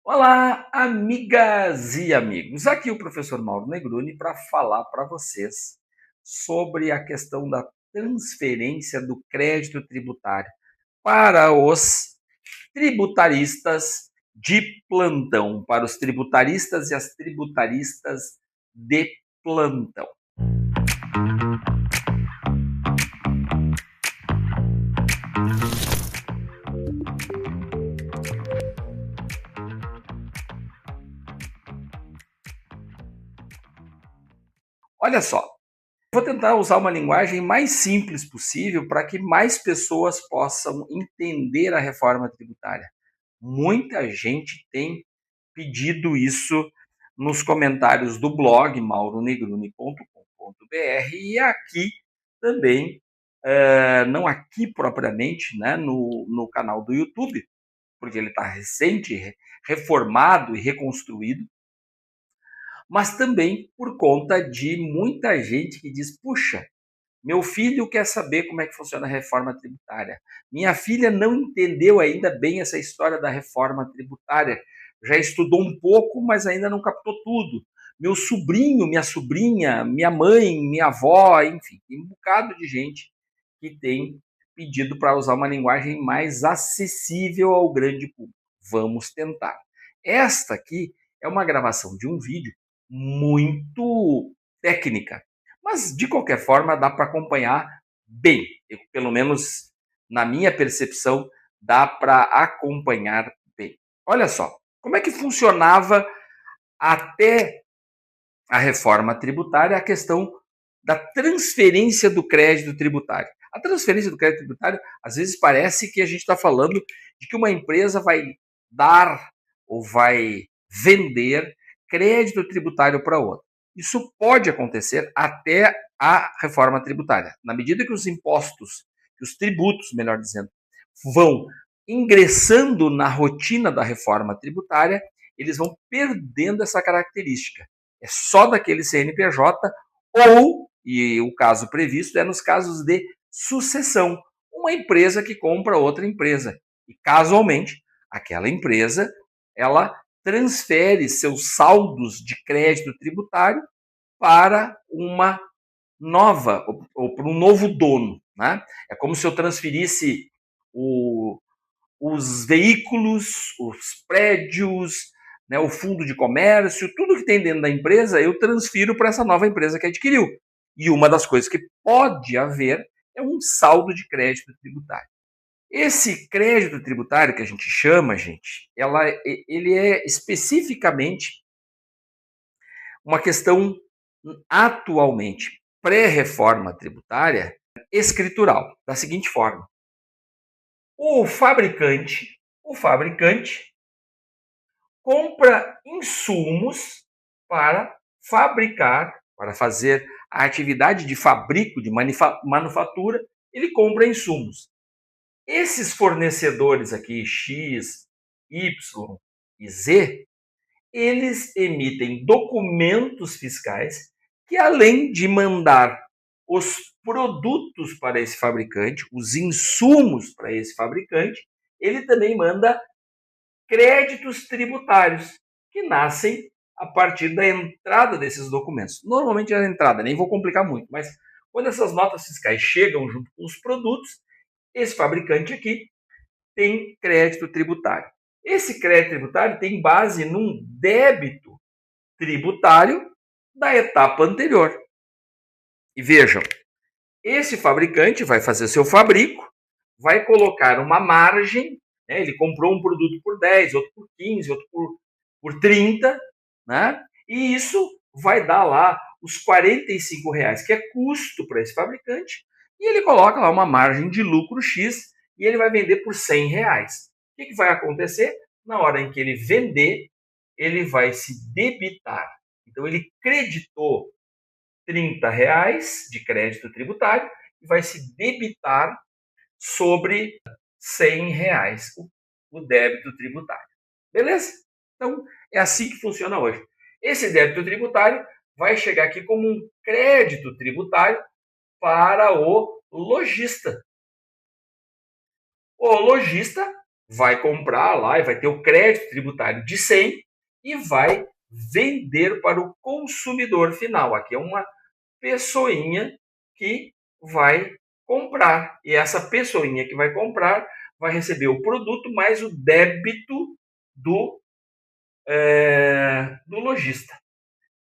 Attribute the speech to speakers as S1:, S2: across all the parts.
S1: Olá, amigas e amigos. Aqui o professor Mauro Negroni para falar para vocês sobre a questão da transferência do crédito tributário para os tributaristas de plantão, para os tributaristas e as tributaristas de plantão. Olha só, vou tentar usar uma linguagem mais simples possível para que mais pessoas possam entender a reforma tributária. Muita gente tem pedido isso nos comentários do blog mauronegruni.com.br e aqui também, não aqui propriamente, né, no canal do YouTube, porque ele está recente, reformado e reconstruído, mas também por conta de muita gente que diz, puxa, meu filho quer saber como é que funciona a reforma tributária. Minha filha não entendeu ainda bem essa história da reforma tributária. Já estudou um pouco, mas ainda não captou tudo. Meu sobrinho, minha sobrinha, minha mãe, minha avó, enfim, tem um bocado de gente que tem pedido para usar uma linguagem mais acessível ao grande público. Vamos tentar. Esta aqui é uma gravação de um vídeo muito técnica, mas de qualquer forma dá para acompanhar bem. Eu, pelo menos na minha percepção, dá para acompanhar bem. Olha só, como é que funcionava até a reforma tributária a questão da transferência do crédito tributário. A transferência do crédito tributário, às vezes parece que a gente está falando de que uma empresa vai dar ou vai vender crédito tributário para outra. Isso pode acontecer até a reforma tributária. Na medida que os impostos, que os tributos, melhor dizendo, vão ingressando na rotina da reforma tributária, eles vão perdendo essa característica. É só daquele CNPJ ou, e o caso previsto é nos casos de sucessão, uma empresa que compra outra empresa. E casualmente, aquela empresa, ela transfere seus saldos de crédito tributário para uma nova, ou para um novo dono. Né? É como se eu transferisse os veículos, os prédios, né, o fundo de comércio, tudo que tem dentro da empresa, eu transfiro para essa nova empresa que adquiriu. E uma das coisas que pode haver é um saldo de crédito tributário. Esse crédito tributário que a gente chama, gente, ele é especificamente uma questão atualmente pré-reforma tributária escritural, da seguinte forma: o fabricante compra insumos para fabricar, para fazer a atividade de fabrico, de manufatura, ele compra insumos. Esses fornecedores aqui, X, Y e Z, eles emitem documentos fiscais que, além de mandar os produtos para esse fabricante, os insumos para esse fabricante, ele também manda créditos tributários, que nascem a partir da entrada desses documentos. Normalmente é a entrada, nem vou complicar muito, mas quando essas notas fiscais chegam junto com os produtos, esse fabricante aqui tem crédito tributário. Esse crédito tributário tem base num débito tributário da etapa anterior. E vejam, esse fabricante vai fazer seu fabrico, vai colocar uma margem, né? Ele comprou um produto por 10, outro por 15, outro por 30, né? E isso vai dar lá os R$ 45, que é custo para esse fabricante, e ele coloca lá uma margem de lucro X e ele vai vender por R$ 100. O que vai acontecer? Na hora em que ele vender, ele vai se debitar. Então ele creditou R$ 30 de crédito tributário e vai se debitar sobre R$ 100 o débito tributário. Beleza? Então, é assim que funciona hoje. Esse débito tributário vai chegar aqui como um crédito tributário para o lojista. O lojista vai comprar lá e vai ter o crédito tributário de 100 e vai vender para o consumidor final. Aqui é uma pessoinha que vai comprar. E essa pessoinha que vai comprar vai receber o produto mais o débito do lojista,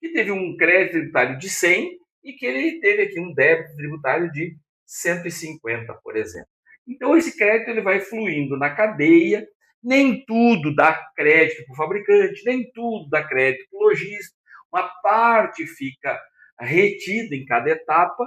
S1: que teve um crédito tributário de 100 e que ele teve aqui um débito tributário de 150, por exemplo. Então, esse crédito ele vai fluindo na cadeia, nem tudo dá crédito para o fabricante, nem tudo dá crédito para o lojista, uma parte fica retida em cada etapa,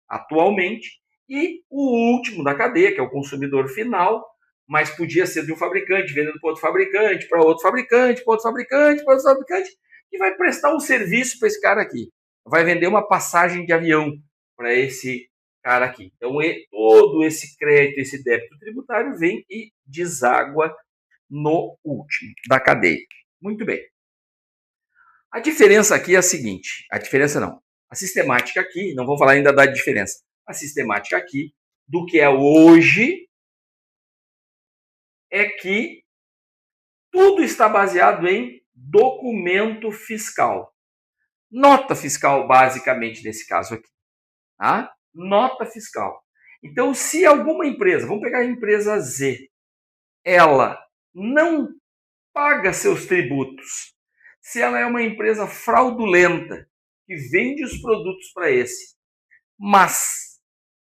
S1: atualmente, e o último da cadeia, que é o consumidor final, mas podia ser de um fabricante, vendendo para outro fabricante, para outro fabricante, para outro fabricante, para outro fabricante, e vai prestar um serviço para esse cara aqui. Vai vender uma passagem de avião para esse cara aqui. Então, todo esse crédito, esse débito tributário vem e deságua no último da cadeia. Muito bem. A diferença aqui é a seguinte, a diferença não, a sistemática aqui, não vou falar ainda da diferença, a sistemática aqui do que é hoje é que tudo está baseado em documento fiscal. Nota fiscal, basicamente, nesse caso aqui. Tá? Nota fiscal. Então, se alguma empresa, vamos pegar a empresa Z, ela não paga seus tributos, se ela é uma empresa fraudulenta, que vende os produtos para esse, mas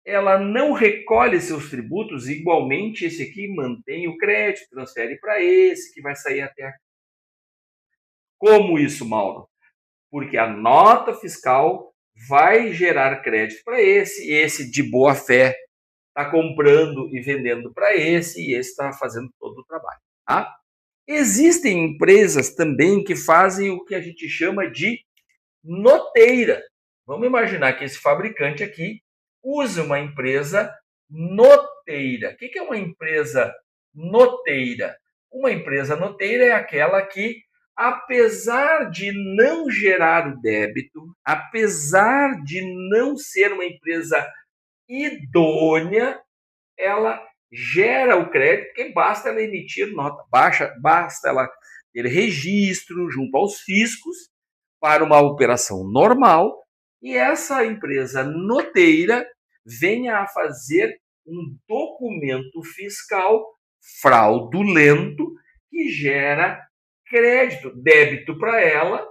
S1: ela não recolhe seus tributos, igualmente esse aqui mantém o crédito, transfere para esse, que vai sair até aqui. Como isso, Mauro? Porque a nota fiscal vai gerar crédito para esse de boa fé está comprando e vendendo para esse, e esse está fazendo todo o trabalho. Tá? Existem empresas também que fazem o que a gente chama de noteira. Vamos imaginar que esse fabricante aqui usa uma empresa noteira. O que é uma empresa noteira? Uma empresa noteira é aquela que, apesar de não gerar o débito, apesar de não ser uma empresa idônea, ela gera o crédito, porque basta ela emitir nota, basta ela ter registro junto aos fiscos para uma operação normal, e essa empresa noteira venha a fazer um documento fiscal fraudulento que gera crédito, débito para ela,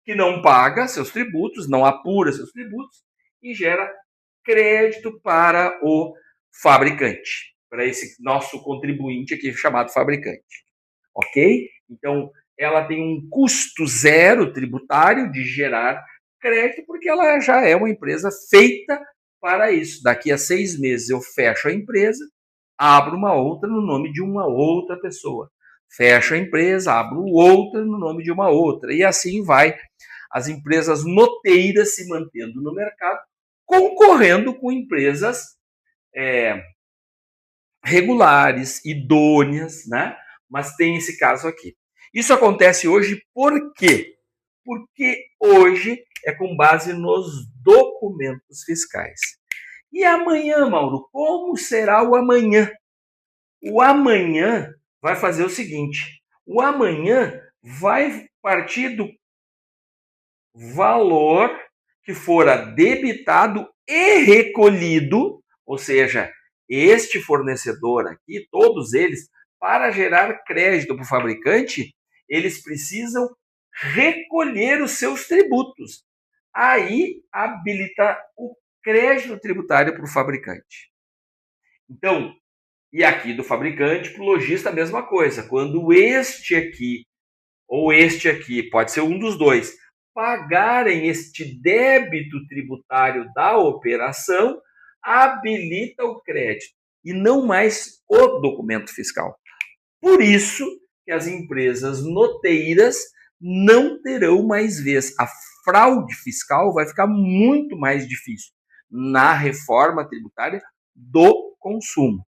S1: que não paga seus tributos, não apura seus tributos, e gera crédito para o fabricante, para esse nosso contribuinte aqui chamado fabricante. Ok? Então, ela tem um custo zero tributário de gerar crédito, porque ela já é uma empresa feita para isso. Daqui a 6 meses eu fecho a empresa, abro uma outra no nome de uma outra pessoa. Fecho a empresa, abro outra no nome de uma outra. E assim vai as empresas noteiras se mantendo no mercado, concorrendo com empresas regulares, idôneas, né? Mas tem esse caso aqui. Isso acontece hoje por quê? Porque hoje é com base nos documentos fiscais. E amanhã, Mauro, como será o amanhã? O amanhã vai fazer o seguinte: o amanhã vai partir do valor que fora debitado e recolhido, ou seja, este fornecedor aqui, todos eles, para gerar crédito para o fabricante, eles precisam recolher os seus tributos. Aí habilita o crédito tributário para o fabricante. Então, e aqui do fabricante para o lojista a mesma coisa. Quando este aqui ou este aqui, pode ser um dos dois, pagarem este débito tributário da operação, habilita o crédito e não mais o documento fiscal. Por isso que as empresas noteiras não terão mais vez. A fraude fiscal vai ficar muito mais difícil na reforma tributária do consumo.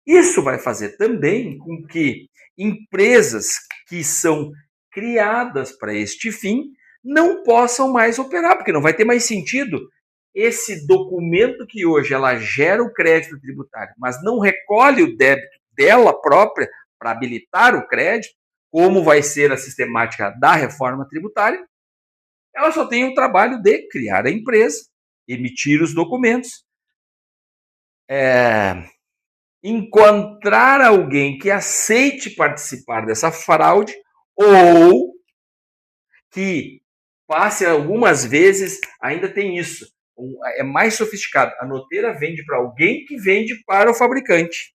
S1: Isso vai fazer também com que empresas que são criadas para este fim não possam mais operar, porque não vai ter mais sentido esse documento que hoje ela gera o crédito tributário, mas não recolhe o débito dela própria para habilitar o crédito, como vai ser a sistemática da reforma tributária, ela só tem o trabalho de criar a empresa, emitir os documentos, encontrar alguém que aceite participar dessa fraude ou que passe algumas vezes, ainda tem isso, é mais sofisticado. A noteira vende para alguém que vende para o fabricante.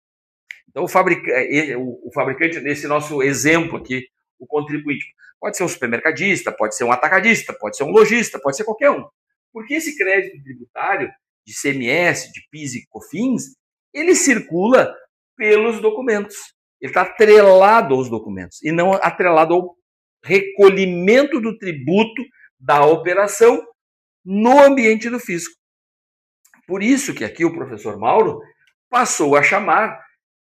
S1: Então, o fabricante, nesse nosso exemplo aqui, o contribuinte, pode ser um supermercadista, pode ser um atacadista, pode ser um lojista, pode ser qualquer um. Porque esse crédito tributário de CMS, de PIS e COFINS, ele circula pelos documentos. Ele está atrelado aos documentos e não atrelado ao recolhimento do tributo da operação no ambiente do fisco. Por isso que aqui o professor Mauro passou a chamar,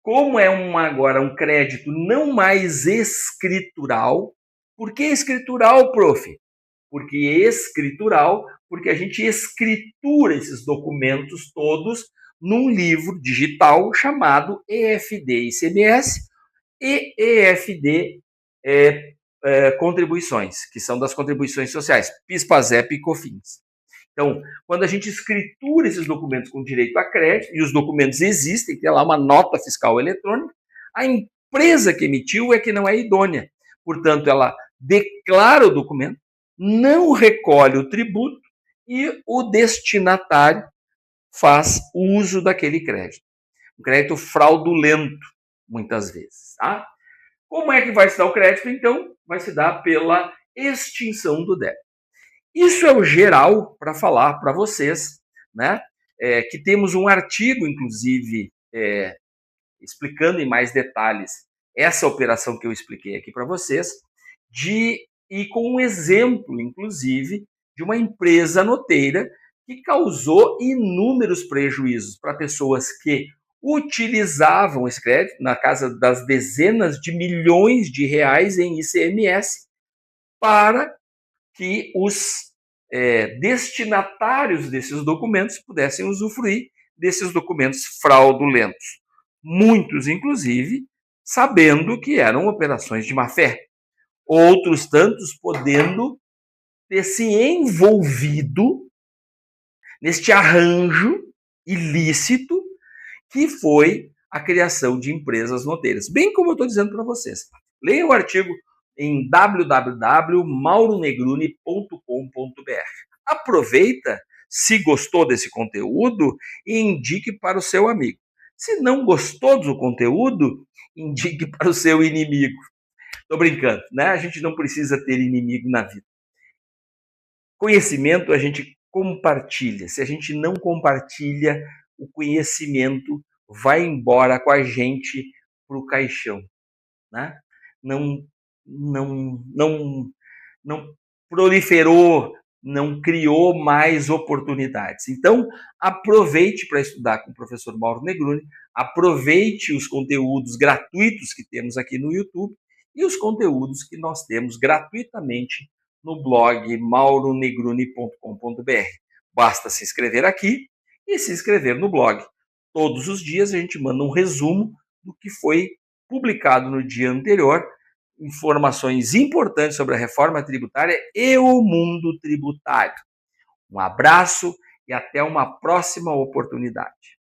S1: como é agora um crédito não mais escritural. Por que escritural, prof? Porque a gente escritura esses documentos todos num livro digital chamado EFD-ICMS e EFD contribuições, que são das contribuições sociais, PIS, PASEP e COFINS. Então, quando a gente escritura esses documentos com direito a crédito, e os documentos existem, tem lá uma nota fiscal eletrônica, a empresa que emitiu é que não é idônea. Portanto, ela declara o documento, não recolhe o tributo e o destinatário faz uso daquele crédito. Um crédito fraudulento, muitas vezes. Tá? Como é que vai se dar o crédito, então? Vai se dar pela extinção do débito. Isso é o geral para falar para vocês, né? Que temos um artigo, inclusive, explicando em mais detalhes essa operação que eu expliquei aqui para vocês, e com um exemplo, inclusive, de uma empresa noteira que causou inúmeros prejuízos para pessoas que utilizavam esse crédito, na casa das dezenas de milhões de reais em ICMS, para que os destinatários desses documentos pudessem usufruir desses documentos fraudulentos. Muitos, inclusive, sabendo que eram operações de má-fé. Outros tantos podendo ter se envolvido neste arranjo ilícito que foi a criação de empresas noteiras. Bem como eu estou dizendo para vocês. Leiam o artigo em www.mauronegruni.com.br. Aproveita, se gostou desse conteúdo, e indique para o seu amigo. Se não gostou do conteúdo, indique para o seu inimigo. Estou brincando, né? A gente não precisa ter inimigo na vida. Conhecimento a gente compartilha. Se a gente não compartilha, o conhecimento vai embora com a gente para o caixão, né? Não proliferou, não criou mais oportunidades. Então, aproveite para estudar com o professor Mauro Negruni, aproveite os conteúdos gratuitos que temos aqui no YouTube e os conteúdos que nós temos gratuitamente no blog mauronegruni.com.br. Basta se inscrever aqui e se inscrever no blog. Todos os dias a gente manda um resumo do que foi publicado no dia anterior, informações importantes sobre a reforma tributária e o mundo tributário. Um abraço e até uma próxima oportunidade.